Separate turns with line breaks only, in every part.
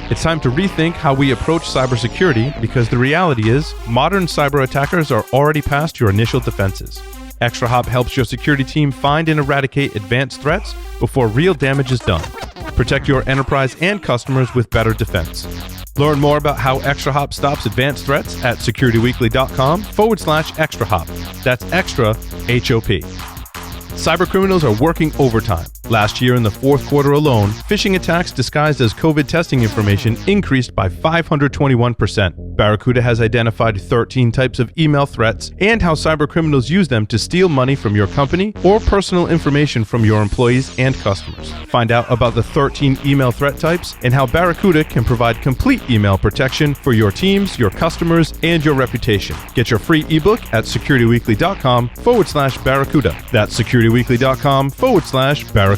It's time to rethink how we approach cybersecurity because the reality is modern cyber attackers are already past your initial defenses. ExtraHop helps your security team find and eradicate advanced threats before real damage is done. Protect your enterprise and customers with better defense. Learn more about how ExtraHop stops advanced threats at securityweekly.com/ExtraHop. That's extra, HOP. Cybercriminals are working overtime. Last year in the fourth quarter alone, phishing attacks disguised as COVID testing information increased by 521%. Barracuda has identified 13 types of email threats and how cybercriminals use them to steal money from your company or personal information from your employees and customers. Find out about the 13 email threat types and how Barracuda can provide complete email protection for your teams, your customers, and your reputation. Get your free ebook at securityweekly.com/Barracuda. That's securityweekly.com/Barracuda.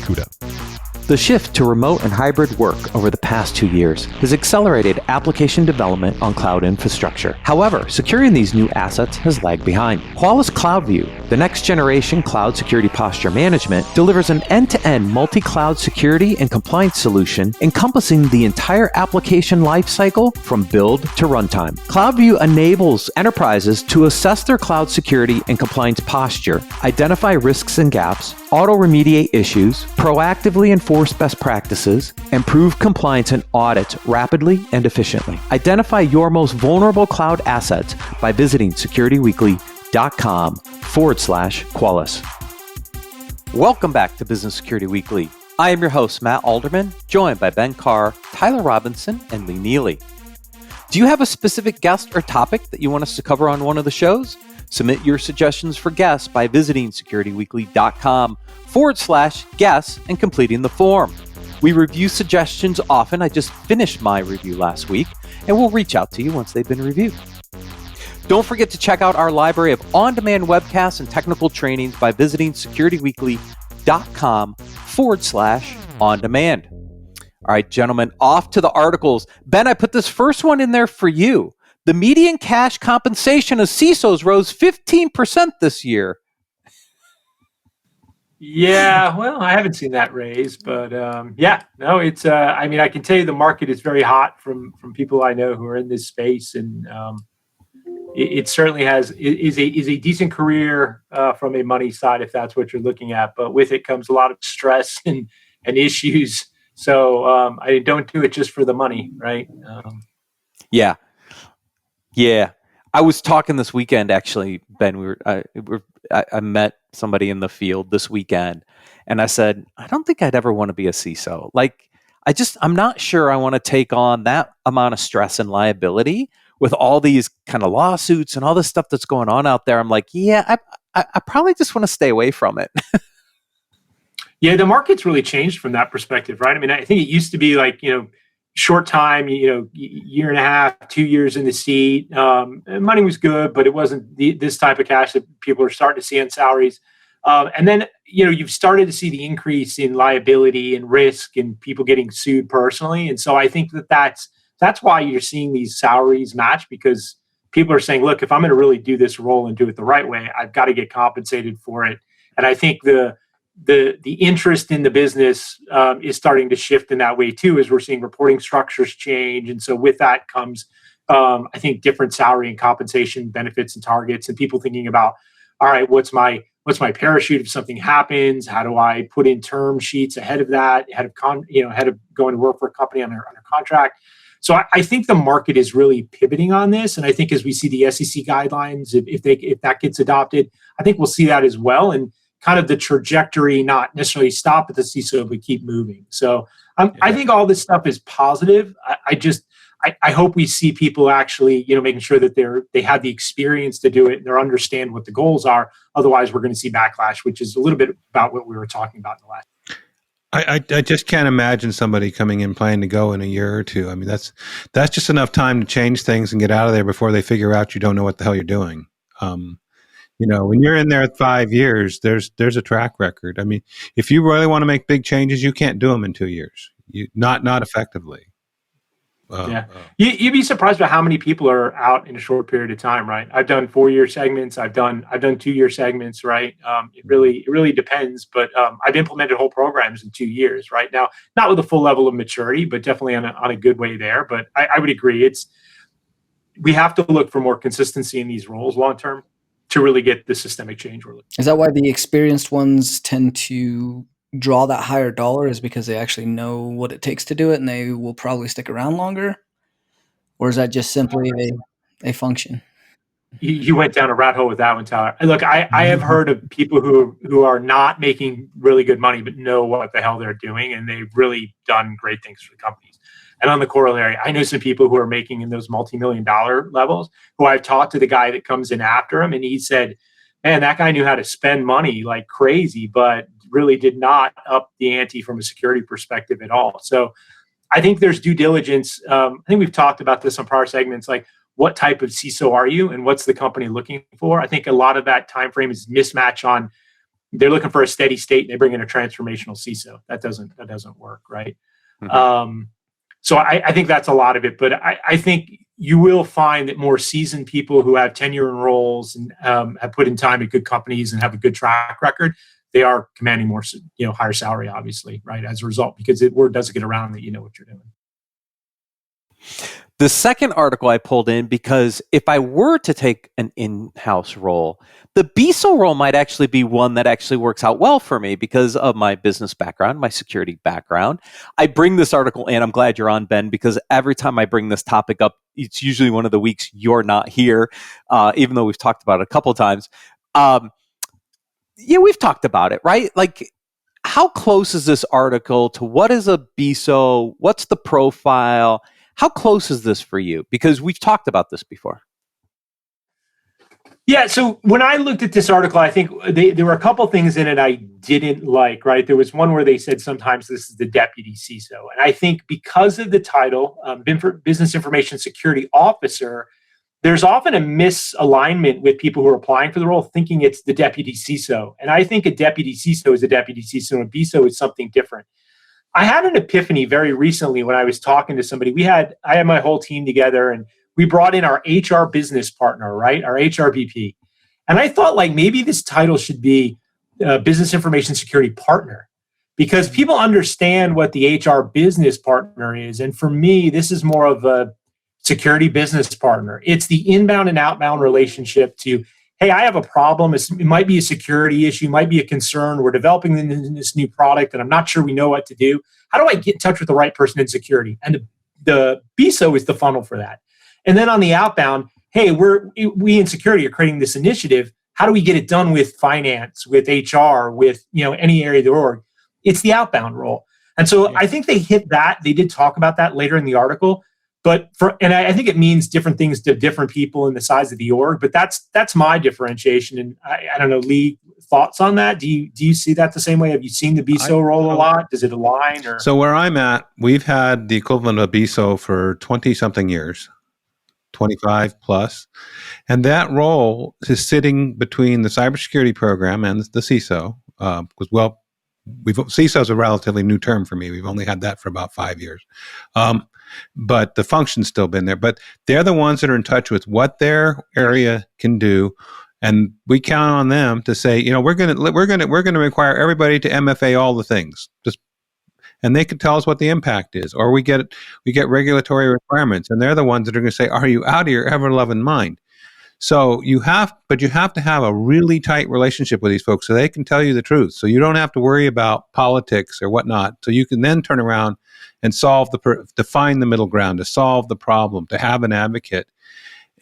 The shift to remote and hybrid work over the past 2 years has accelerated application development on cloud infrastructure. However, securing these new assets has lagged behind. Qualys CloudView, the next generation cloud security posture management, delivers an end-to-end multi-cloud security and compliance solution encompassing the entire application lifecycle from build to runtime. CloudView enables enterprises to assess their cloud security and compliance posture, identify risks and gaps, auto-remediate issues, proactively enforce best practices, and prove compliance and audits rapidly and efficiently. Identify your most vulnerable cloud assets by visiting securityweekly.com/Qualys. Welcome back to Business Security Weekly. I am your host, Matt Alderman, joined by Ben Carr, Tyler Robinson, and Lee Neely. Do you have a specific guest or topic that you want us to cover on one of the shows? Submit your suggestions for guests by visiting securityweekly.com/guests and completing the form. We review suggestions often. I just finished my review last week, and we'll reach out to you once they've been reviewed. Don't forget to check out our library of on-demand webcasts and technical trainings by visiting securityweekly.com/on-demand. All right, gentlemen, off to the articles. Ben, I put this first one in there for you. The median cash compensation of CISOs rose 15% this year.
Yeah, well, I haven't seen that raise, but it's. I mean, I can tell you the market is very hot from people I know who are in this space, and it certainly is a decent career from a money side if that's what you're looking at. But with it comes a lot of stress and issues. So I don't do it just for the money, right?
Yeah. I was talking this weekend, actually, Ben. I met somebody in the field this weekend, and I said, I don't think I'd ever want to be a CISO. Like, I'm not sure I want to take on that amount of stress and liability with all these kind of lawsuits and all this stuff that's going on out there. I'm like, I probably just want to stay away from it.
Yeah, the market's really changed from that perspective, right? I mean, I think it used to be like, short time, year and a half, 2 years in the seat. Money was good, but it wasn't this type of cash that people are starting to see on salaries. And then, you've started to see the increase in liability and risk and people getting sued personally. And so I think that's why you're seeing these salaries match, because people are saying, look, if I'm going to really do this role and do it the right way, I've got to get compensated for it. And I think the interest in the business is starting to shift in that way too, as we're seeing reporting structures change. And so with that comes, I think, different salary and compensation benefits and targets, and people thinking about, all right, what's my parachute if something happens? How do I put in term sheets ahead of that, ahead of going to work for a company under contract? So I think the market is really pivoting on this. And I think as we see the SEC guidelines, if that gets adopted, I think we'll see that as well. And kind of the trajectory, not necessarily stop at the CISO, but keep moving. So I think all this stuff is positive. I hope we see people actually, making sure that they have the experience to do it and they understand what the goals are. Otherwise, we're going to see backlash, which is a little bit about what we were talking about in the last.
I just can't imagine somebody coming in planning to go in a year or two. I mean, that's just enough time to change things and get out of there before they figure out you don't know what the hell you're doing. When you're in there at 5 years, there's a track record. I mean, if you really want to make big changes, you can't do them in 2 years. Not effectively.
Yeah. You'd be surprised by how many people are out in a short period of time, right? I've done 4-year segments. I've done 2-year segments, right? It really depends, but I've implemented whole programs in 2 years, right? Now, not with a full level of maturity, but definitely on a good way there. But I would agree, we have to look for more consistency in these roles long term to really get the systemic change we're looking.
Is that why the experienced ones tend to draw that higher dollar, is because they actually know what it takes to do it and they will probably stick around longer? Or is that just simply a function?
You went down a rat hole with that one, Tyler. Look, I have heard of people who are not making really good money, but know what the hell they're doing, and they've really done great things for the companies. And on the corollary, I know some people who are making in those multi-million-dollar levels, who I've talked to the guy that comes in after him, and he said, man, that guy knew how to spend money like crazy, but really did not up the ante from a security perspective at all. So I think there's due diligence. I think we've talked about this on prior segments, like what type of CISO are you and what's the company looking for? I think a lot of that time frame is mismatch on, they're looking for a steady state and they bring in a transformational CISO. That doesn't work, right? Mm-hmm. So I think that's a lot of it, but I think you will find that more seasoned people who have tenure in roles and have put in time at good companies and have a good track record, they are commanding more, higher salary, obviously, right? As a result, because word doesn't get around that you know what you're doing.
The second article I pulled in because if I were to take an in-house role, the BISO role might actually be one that actually works out well for me because of my business background, my security background. I bring this article in. I'm glad you're on, Ben, because every time I bring this topic up, it's usually one of the weeks you're not here, even though we've talked about it a couple of times. We've talked about it, right? Like, how close is this article to what is a BISO? What's the profile? How close is this for you? Because we've talked about this before.
Yeah, so when I looked at this article, I think there were a couple things in it I didn't like, right? There was one where they said sometimes this is the deputy CISO. And I think because of the title, Business Information Security Officer, there's often a misalignment with people who are applying for the role, thinking it's the deputy CISO. And I think a deputy CISO is a deputy CISO, and a BISO is something different. I had an epiphany very recently when I was talking to somebody. I had my whole team together and we brought in our HR business partner, right? Our HR VP. And I thought like maybe this title should be Business Information Security Partner, because people understand what the HR business partner is. And for me, this is more of a security business partner. It's the inbound and outbound relationship to, hey, I have a problem. It might be a security issue, might be a concern. We're developing this new product and I'm not sure we know what to do. How do I get in touch with the right person in security? And the BISO is the funnel for that. And then on the outbound, hey, we in security are creating this initiative. How do we get it done with finance, with HR, with any area of the org? It's the outbound role. And so I think they hit that. They did talk about that later in the article. But I think it means different things to different people in the size of the org. But that's my differentiation. And I don't know, Lee, thoughts on that? Do you see that the same way? Have you seen the BISO role a lot? Does it align? Or?
So where I'm at, we've had the equivalent of BISO for 20-something years, 25 plus. And that role is sitting between the cybersecurity program and the CISO. Because, CISO is a relatively new term for me. We've only had that for about 5 years. But the function's still been there. But they're the ones that are in touch with what their area can do, and we count on them to say, we're going to require everybody to MFA all the things. And they can tell us what the impact is, or we get regulatory requirements, and they're the ones that are going to say, "Are you out of your ever-loving mind?" So you have to have a really tight relationship with these folks so they can tell you the truth. So you don't have to worry about politics or whatnot. So you can then turn around and to find the middle ground, to solve the problem, to have an advocate.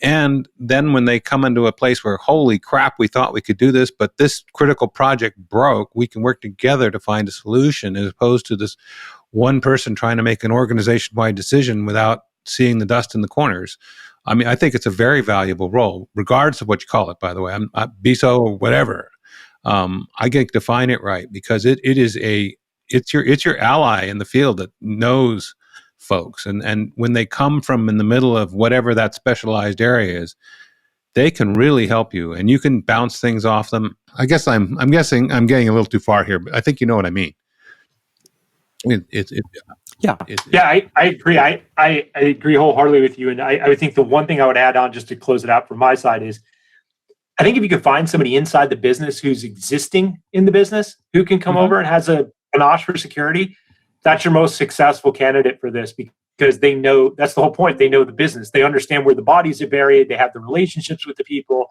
And then when they come into a place where, holy crap, we thought we could do this, but this critical project broke, we can work together to find a solution, as opposed to this one person trying to make an organization-wide decision without seeing the dust in the corners. I mean, I think it's a very valuable role, regardless of what you call it, by the way. I'm BISO or whatever. I get to define it right, because it's your ally in the field that knows folks. And when they come from in the middle of whatever that specialized area is, they can really help you, and you can bounce things off them. I guess I'm guessing I'm getting a little too far here, but I think you know what I mean.
Yeah.
Yeah, I agree. I agree wholeheartedly with you. And I would think the one thing I would add on just to close it out from my side is I think if you could find somebody inside the business who's existing in the business who can come over and has a panache for security, that's your most successful candidate for this because they know that's the whole point. They know the business. They understand where the bodies are buried. They have the relationships with the people.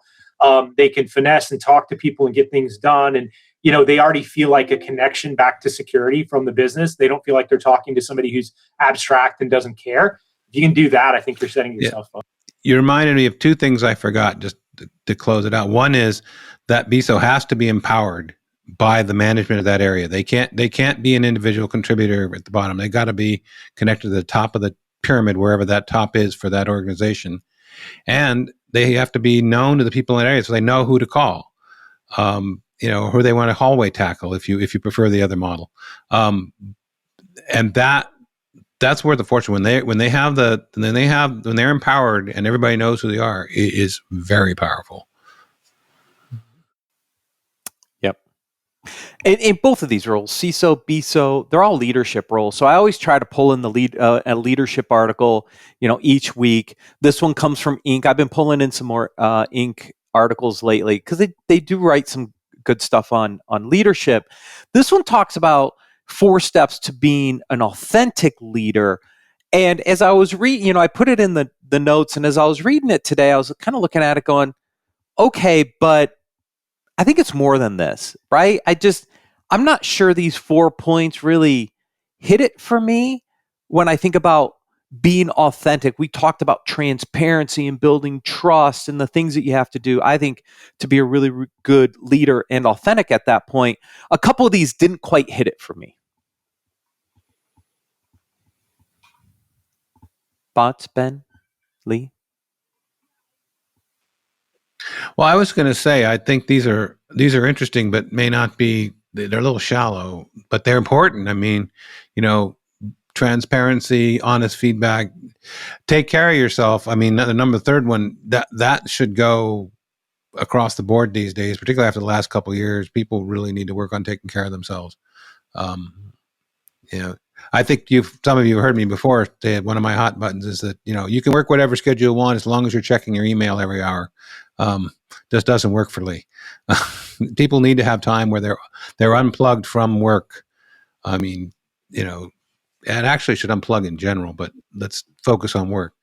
They can finesse and talk to people and get things done. And they already feel like a connection back to security from the business. They don't feel like they're talking to somebody who's abstract and doesn't care. If you can do that, I think you're setting yourself up.
You reminded me of two things I forgot just to close it out. One is that BISO has to be empowered by the management of that area. They can't be an individual contributor at the bottom. They got to be connected to the top of the pyramid, wherever that top is for that organization. And they have to be known to the people in the area so they know who to call, who they want to hallway tackle if you prefer the other model. And that's where the fortune when they're empowered and everybody knows who they are, it is very powerful.
Yep. In both of these roles, CISO, BISO, they're all leadership roles. So I always try to pull in the a leadership article, each week. This one comes from Inc. I've been pulling in some more Inc. articles lately because they do write some good stuff on leadership. This one talks about 4 steps to being an authentic leader. And as I was reading, I put it in the notes, and as I was reading it today, I was kind of looking at it going, okay, but I think it's more than this, right? I'm not sure these 4 points really hit it for me when I think about being authentic. We talked about transparency and building trust and the things that you have to do, I think, to be a really good leader and authentic at that point. A couple of these didn't quite hit it for me. Thoughts, Ben, Lee?
Well, I was going to say, I think these are interesting, but may not be. They're a little shallow, but they're important. I mean, transparency, honest feedback, take care of yourself. I mean, the third one that should go across the board these days, particularly after the last couple of years. People really need to work on taking care of themselves. I think some of you have heard me before say one of my hot buttons is that, you can work whatever schedule you want as long as you're checking your email every hour. Just doesn't work for Lee. People need to have time where they're unplugged from work. I mean, and actually should unplug in general, but let's focus on work.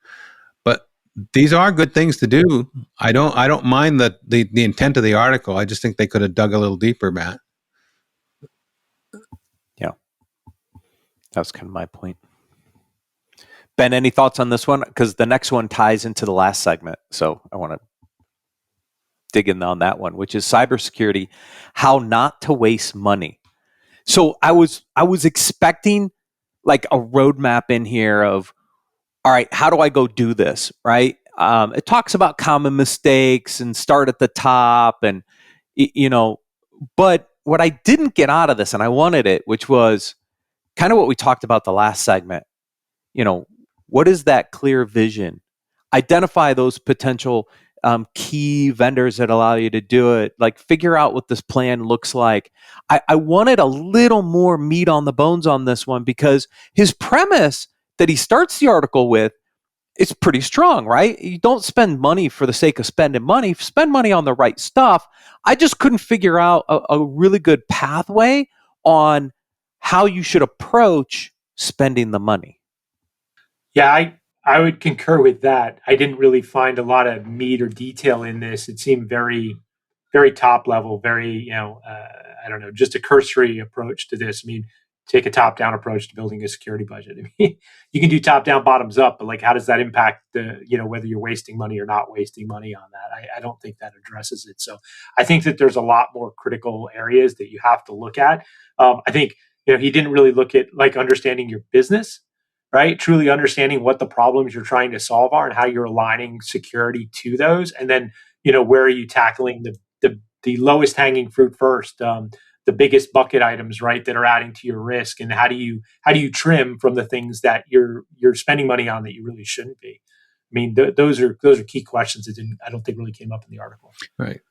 But these are good things to do. I don't mind the intent of the article. I just think they could have dug a little deeper, Matt.
Yeah. That was kind of my point. Ben, any thoughts on this one? Because the next one ties into the last segment. So I want to dig in on that one, which is cybersecurity, how not to waste money. So I was expecting like a roadmap in here of, all right, how do I go do this, right? It talks about common mistakes and start at the top and, but what I didn't get out of this, and I wanted it, which was kind of what we talked about the last segment. What is that clear vision? Identify those potential key vendors that allow you to do it. Like figure out what this plan looks like. I wanted a little more meat on the bones on this one because his premise that he starts the article with is pretty strong, right? You don't spend money for the sake of spending money. Spend money on the right stuff. I just couldn't figure out a really good pathway on how you should approach spending the money.
Yeah, I would concur with that. I didn't really find a lot of meat or detail in this. It seemed very, very top level, very, I don't know, just a cursory approach to this. I mean, take a top-down approach to building a security budget. I mean, you can do top-down, bottoms-up, but like, how does that impact whether you're wasting money or not wasting money on that? I don't think that addresses it. So I think that there's a lot more critical areas that you have to look at. I think, he didn't really look at like understanding your business, right? Truly understanding what the problems you're trying to solve are and how you're aligning security to those. And then, where are you tackling the lowest hanging fruit first? The biggest bucket items, right, that are adding to your risk, and how do you trim from the things that you're spending money on that you really shouldn't be? I mean, those are key questions that I don't think really came up in the article.
Right.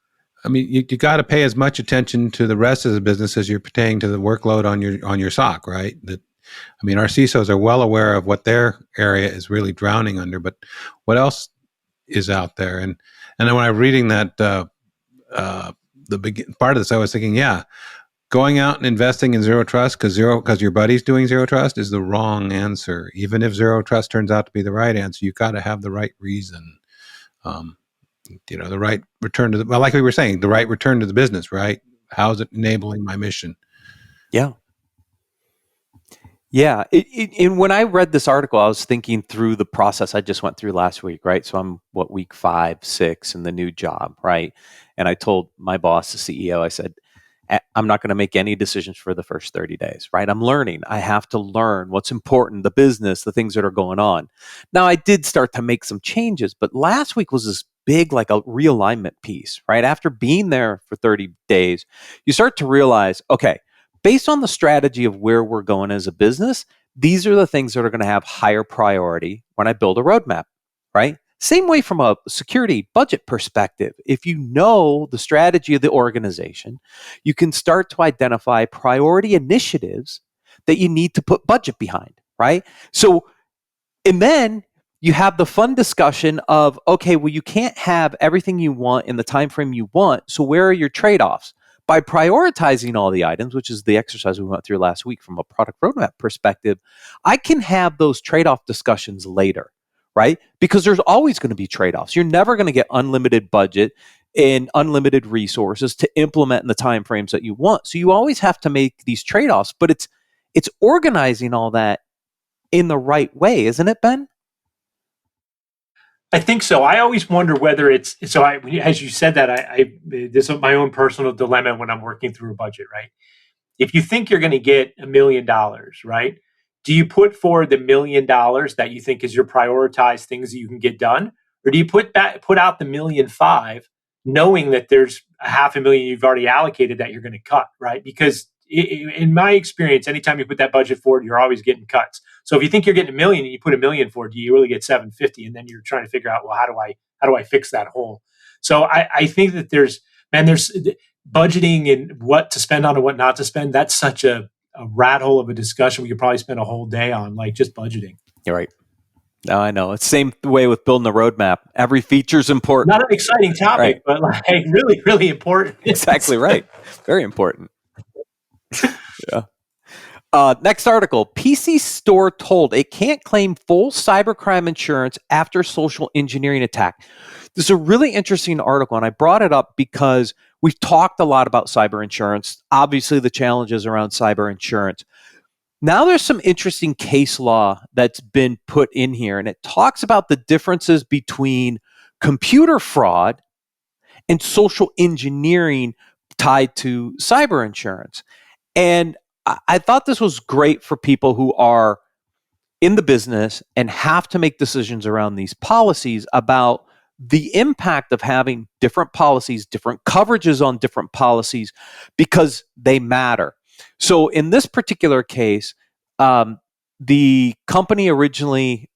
I mean, you got to pay as much attention to the rest of the business as you're pertaining to the workload on your SOC, right? That I mean, our CISOs are well aware of what their area is really drowning under, but what else is out there? And then when I'm reading that part of this, I was thinking, yeah, going out and investing in zero trust because your buddy's doing zero trust is the wrong answer. Even if zero trust turns out to be the right answer, you got to have the right reason. The right return to like we were saying, the right return to the business, right? How is it enabling my mission?
Yeah. Yeah. And when I read this article, I was thinking through the process I just went through last week, right? So I'm week 5, 6 in the new job, right? And I told my boss, the CEO, I said, I'm not going to make any decisions for the first 30 days, right? I'm learning. I have to learn what's important, the business, the things that are going on. Now, I did start to make some changes, but last week was this big, like a realignment piece, right? After being there for 30 days, you start to realize, okay, based on the strategy of where we're going as a business, these are the things that are going to have higher priority when I build a roadmap, right? Same way from a security budget perspective. If you know the strategy of the organization, you can start to identify priority initiatives that you need to put budget behind, right? So, and then you have the fun discussion of, okay, well, you can't have everything you want in the time frame you want. So where are your trade-offs? By prioritizing all the items, which is the exercise we went through last week from a product roadmap perspective, I can have those trade-off discussions later, right? Because there's always going to be trade-offs. You're never going to get unlimited budget and unlimited resources to implement in the time frames that you want. So you always have to make these trade-offs, but it's organizing all that in the right way, isn't it, Ben?
I think so. I always wonder whether it's so. As you said that, this is my own personal dilemma when I'm working through a budget. Right? If you think you're going to get $1 million, right? Do you put forward the $1 million that you think is your prioritized things that you can get done, or do you put out the $1.5 million, knowing that there's $500,000 you've already allocated that you're going to cut, right? Because in my experience, anytime you put that budget forward, you're always getting cuts. So if you think you're getting $1 million and you put $1 million forward, do you really get 750? And then you're trying to figure out, well, how do I fix that hole? So I think that there's budgeting and what to spend on and what not to spend. That's such a rat hole of a discussion we could probably spend a whole day on, like just budgeting.
You're right. No, I know. It's the same way with building a roadmap. Every feature's important.
Not an exciting topic, right, but like really, really important.
Exactly right. Very important. Yeah. Next article. PC store told it can't claim full cybercrime insurance after social engineering attack. This is a really interesting article, and I brought it up because we've talked a lot about cyber insurance, obviously the challenges around cyber insurance. Now there's some interesting case law that's been put in here, and it talks about the differences between computer fraud and social engineering tied to cyber insurance. And I thought this was great for people who are in the business and have to make decisions around these policies about the impact of having different policies, different coverages on different policies, because they matter. So in this particular case, the company originally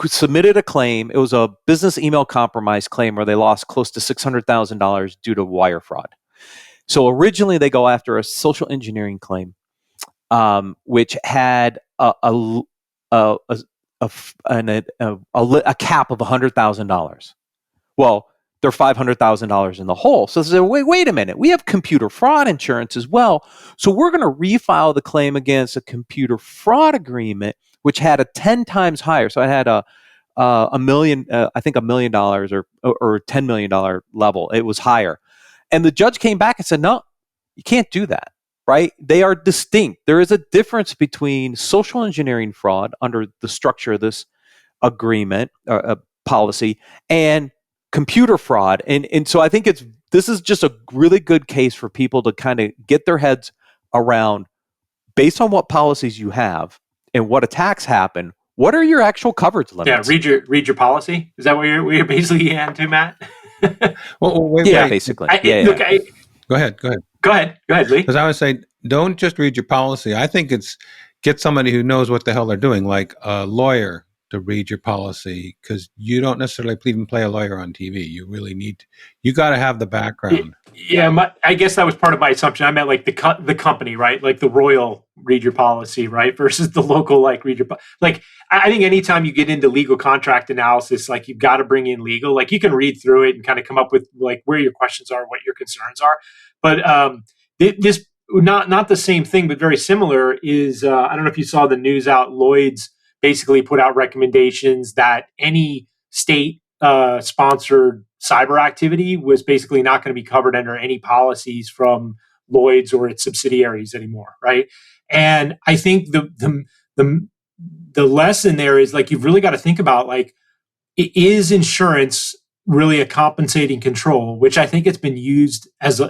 submitted a claim. It was a business email compromise claim where they lost close to $600,000 due to wire fraud. So originally they go after a social engineering claim, which had a cap of $100,000. Well, they're $500,000 in the hole. So they say, wait a minute, we have computer fraud insurance as well. So we're going to refile the claim against a computer fraud agreement, which had a 10 times higher. So it had a million, I think $1 million or $10 million level. It was higher. And the judge came back and said, no, you can't do that, right? They are distinct. There is a difference between social engineering fraud under the structure of this agreement, policy, and computer fraud. And so I think this is just a really good case for people to kind of get their heads around, based on what policies you have and what attacks happen, what are your actual coverage limits?
Yeah, read your policy. Is that what you're basically getting into, Matt?
Wait,
basically.
Look, Go ahead,
Lee.
Because I would say, don't just read your policy. I think it's get somebody who knows what the hell they're doing, like a lawyer to read your policy, because you don't necessarily even play a lawyer on TV. You really need, you got to have the background.
Yeah, I guess that was part of my assumption. I meant like the company, right? Like the royal read your policy, right? Versus the local like read your like. I think anytime you get into legal contract analysis, like you've got to bring in legal. Like you can read through it and kind of come up with like where your questions are, what your concerns are. But this not the same thing, but very similar is I don't know if you saw the news out. Lloyd's basically put out recommendations that any state sponsored cyber activity was basically not going to be covered under any policies from Lloyd's or its subsidiaries anymore, right? And I think the lesson there is like you've really got to think about like is insurance really a compensating control, which I think it's been used as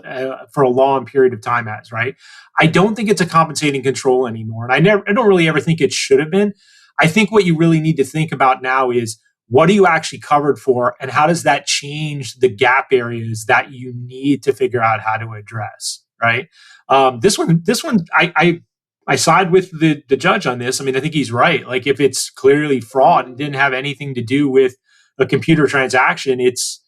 for a long period of time as, right? I don't think it's a compensating control anymore, and I don't really ever think it should have been. I think what you really need to think about now is what are you actually covered for, and how does that change the gap areas that you need to figure out how to address, right? This one, I side with the judge on this. I mean, I think he's right. Like, if it's clearly fraud and didn't have anything to do with a computer transaction, he's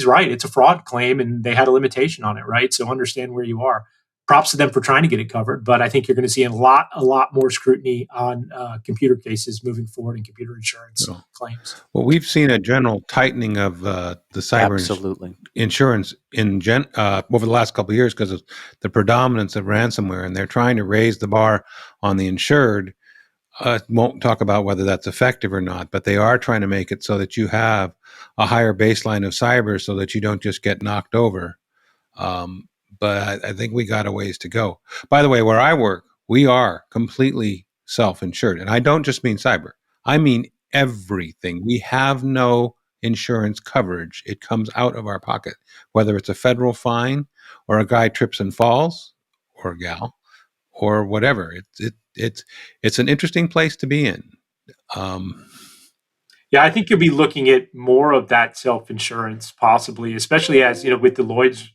right. It's a fraud claim, and they had a limitation on it, right? So understand where you are. Props to them for trying to get it covered, but I think you're going to see a lot more scrutiny on computer cases moving forward in computer insurance claims.
Well, we've seen a general tightening of the cyber insurance over the last couple of years because of the predominance of ransomware, and they're trying to raise the bar on the insured. Won't talk about whether that's effective or not, but they are trying to make it so that you have a higher baseline of cyber so that you don't just get knocked over. But I think we got a ways to go. By the way, where I work, we are completely self-insured. And I don't just mean cyber. I mean everything. We have no insurance coverage. It comes out of our pocket, whether it's a federal fine or a guy trips and falls, or a gal, or whatever. It's an interesting place to be in.
Yeah, I think you'll be looking at more of that self-insurance possibly, especially as, with the Lloyd's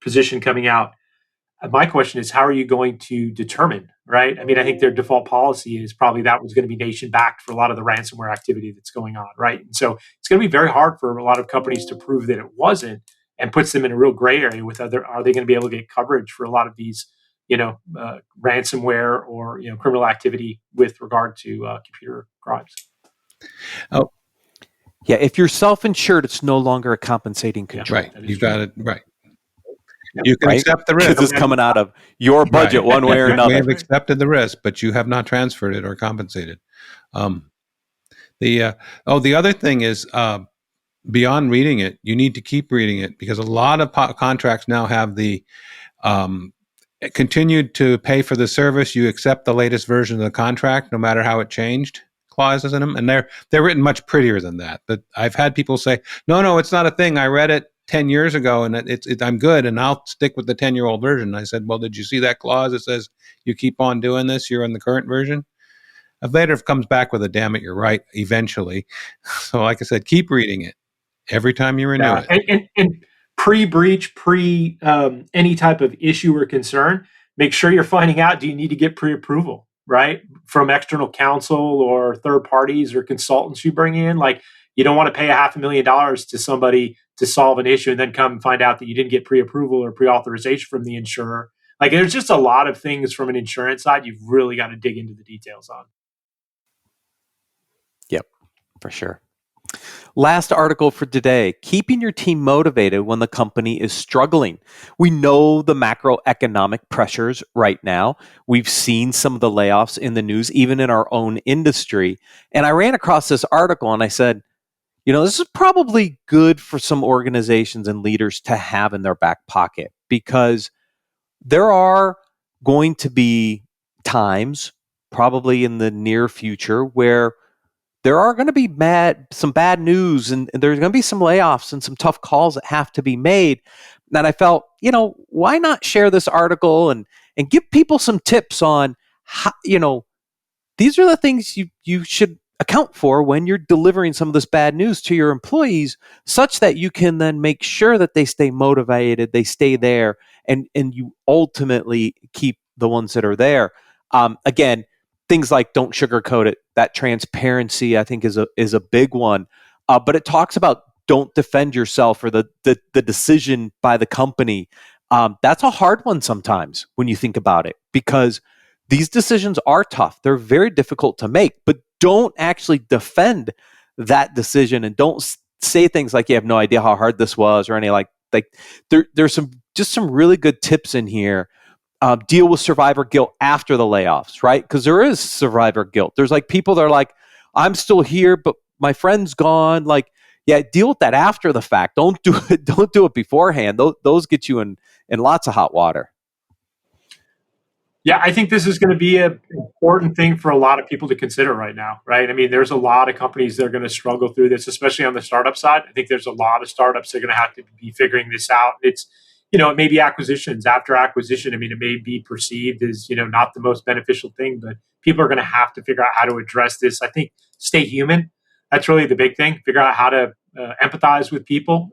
position coming out. My question is, how are you going to determine, right? I mean, I think their default policy is probably that was going to be nation backed for a lot of the ransomware activity that's going on, right? And so it's going to be very hard for a lot of companies to prove that it wasn't, and puts them in a real gray area with are they going to be able to get coverage for a lot of these, ransomware or, criminal activity with regard to computer crimes.
Oh,
yeah. If you're self-insured, it's no longer a compensating control.
Right. You've got it right. You can accept the risk.
Because it's coming out of your budget one way or another.
We have accepted the risk, but you have not transferred it or compensated. The other thing is, beyond reading it, you need to keep reading it, because a lot of contracts now have the continued to pay for the service. You accept the latest version of the contract, no matter how it changed, clauses in them, and they're written much prettier than that. But I've had people say, no, it's not a thing. I read it 10 years ago, and I'm good, and I'll stick with the 10-year-old version. I said, well, did you see that clause that says you keep on doing this? You're in the current version. Later, it comes back with a damn it, you're right, eventually. So like I said, keep reading it every time you renew it.
And pre-breach, any type of issue or concern, make sure you're finding out, do you need to get pre-approval, right? From external counsel or third parties or consultants you bring in. Like, you don't want to pay $500,000 to somebody to solve an issue and then come and find out that you didn't get pre-approval or pre-authorization from the insurer. Like, there's just a lot of things from an insurance side you've really got to dig into the details on.
Yep, for sure. Last article for today: keeping your team motivated when the company is struggling. We know the macroeconomic pressures right now. We've seen some of the layoffs in the news, even in our own industry. And I ran across this article and I said, this is probably good for some organizations and leaders to have in their back pocket, because there are going to be times, probably in the near future, where there are going to be some bad news, and there's going to be some layoffs and some tough calls that have to be made. And I felt, why not share this article and give people some tips on how, these are the things you should account for when you're delivering some of this bad news to your employees, such that you can then make sure that they stay motivated, they stay there, and you ultimately keep the ones that are there. Again, things like don't sugarcoat it. That transparency, I think, is a big one. But it talks about don't defend yourself or the decision by the company. That's a hard one sometimes when you think about it, because these decisions are tough. They're very difficult to make, but don't actually defend that decision, and don't say things like you have no idea how hard this was, or any like there's some really good tips in here. Deal with survivor guilt after the layoffs, right? Because there is survivor guilt. There's like people that are like, I'm still here, but my friend's gone. Like, yeah, deal with that after the fact. Don't do it. Don't do it beforehand. Those get you in lots of hot water.
Yeah, I think this is going to be an important thing for a lot of people to consider right now, right? I mean, there's a lot of companies that are going to struggle through this, especially on the startup side. I think there's a lot of startups that are going to have to be figuring this out. It's, it may be acquisitions after acquisition. I mean, it may be perceived as, not the most beneficial thing, but people are going to have to figure out how to address this. I think stay human. That's really the big thing. Figure out how to empathize with people.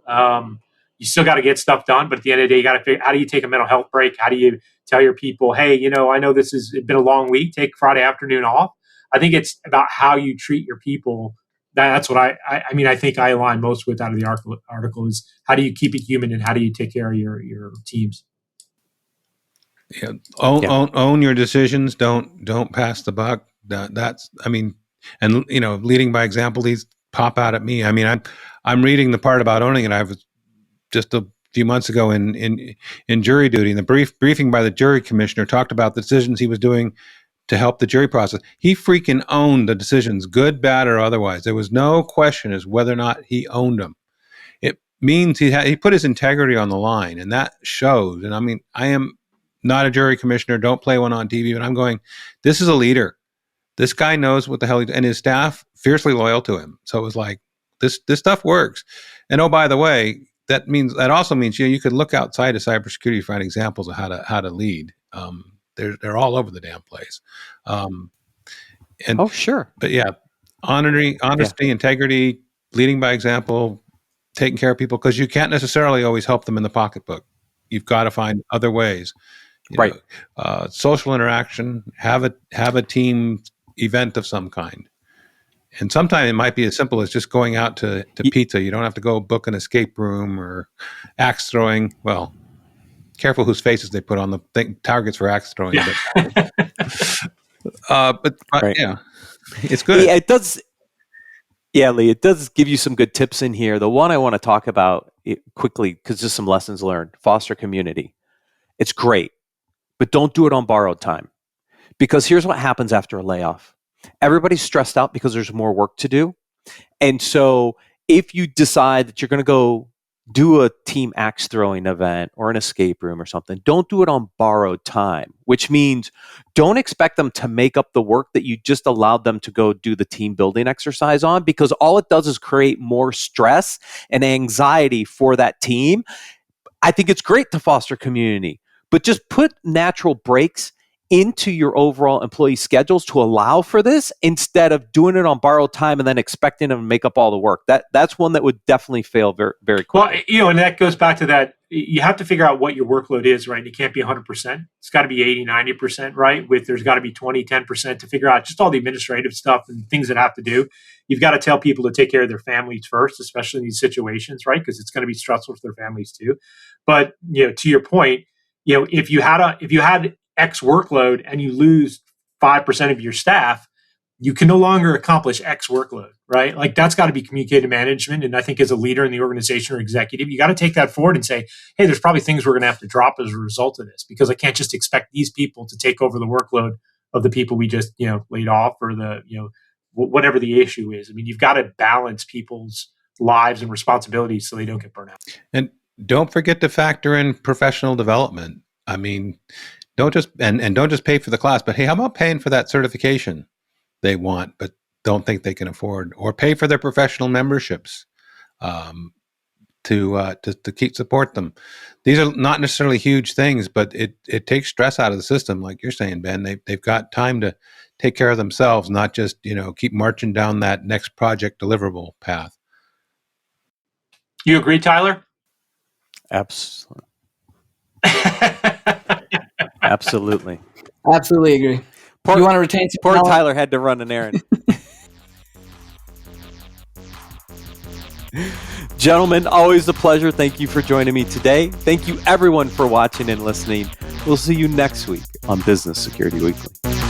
You still got to get stuff done, but at the end of the day, you got to figure, how do you take a mental health break? How do you tell your people, hey, I know this has been a long week, take Friday afternoon off? I think it's about how you treat your people. That's what I think I align most with out of the article is how do you keep it human, and how do you take care of your teams?
Yeah. Own your decisions. Don't pass the buck. And leading by example, these pop out at me. I mean, I'm reading the part about owning it. I was just a few months ago in jury duty, and the briefing by the jury commissioner talked about the decisions he was doing to help the jury process. He freaking owned the decisions, good, bad, or otherwise. There was no question as whether or not he owned them. It means he put his integrity on the line, and that shows. And I mean, I am not a jury commissioner, don't play one on TV, but I'm going, this is a leader. This guy knows what the hell and his staff fiercely loyal to him. So it was like, this stuff works. And oh, by the way, that also means you could look outside of cybersecurity to find examples of how to lead. They're all over the damn place.
Sure.
But yeah, honesty, integrity, leading by example, taking care of people, because you can't necessarily always help them in the pocketbook. You've got to find other ways.
Right.
Social interaction, have a team event of some kind. And sometimes it might be as simple as just going out to pizza. You don't have to go book an escape room or axe throwing. Well, careful whose faces they put on the targets for axe throwing.
Yeah.
But
right.
Yeah, it's good.
Yeah, it does. Yeah, Lee, it does give you some good tips in here. The one I want to talk about quickly, because just some lessons learned: foster community. It's great, but don't do it on borrowed time, because here's what happens after a layoff. Everybody's stressed out because there's more work to do. And so if you decide that you're going to go do a team axe throwing event or an escape room or something, don't do it on borrowed time, which means don't expect them to make up the work that you just allowed them to go do the team building exercise on, because all it does is create more stress and anxiety for that team. I think it's great to foster community, but just put natural breaks into your overall employee schedules to allow for this, instead of doing it on borrowed time and then expecting them to make up all the work. That's one that would definitely fail very, very quickly.
Well, and that goes back to that. You have to figure out what your workload is, right? You can't be 100%. It's got to be 80, 90%, right? There's got to be 20, 10% to figure out just all the administrative stuff and things that have to do. You've got to tell people to take care of their families first, especially in these situations, right? Because it's going to be stressful for their families too. But, to your point, if you had X workload and you lose 5% of your staff, you can no longer accomplish X workload, right? Like, that's got to be communicated to management. And I think as a leader in the organization or executive, you got to take that forward and say, hey, there's probably things we're going to have to drop as a result of this, because I can't just expect these people to take over the workload of the people we just, laid off, or whatever the issue is. I mean, you've got to balance people's lives and responsibilities so they don't get burned out.
And don't forget to factor in professional development. I mean, don't just pay for the class, but hey, how about paying for that certification they want but don't think they can afford, or pay for their professional memberships to support them. These are not necessarily huge things, but it takes stress out of the system, like you're saying, Ben. They've got time to take care of themselves, not just keep marching down that next project deliverable path.
You agree, Tyler?
Absolutely.
Absolutely agree. You want to retain some
Poor
talent?
Tyler had to run an errand. Gentlemen, always a pleasure. Thank you for joining me today. Thank you everyone for watching and listening. We'll see you next week on Business Security Weekly.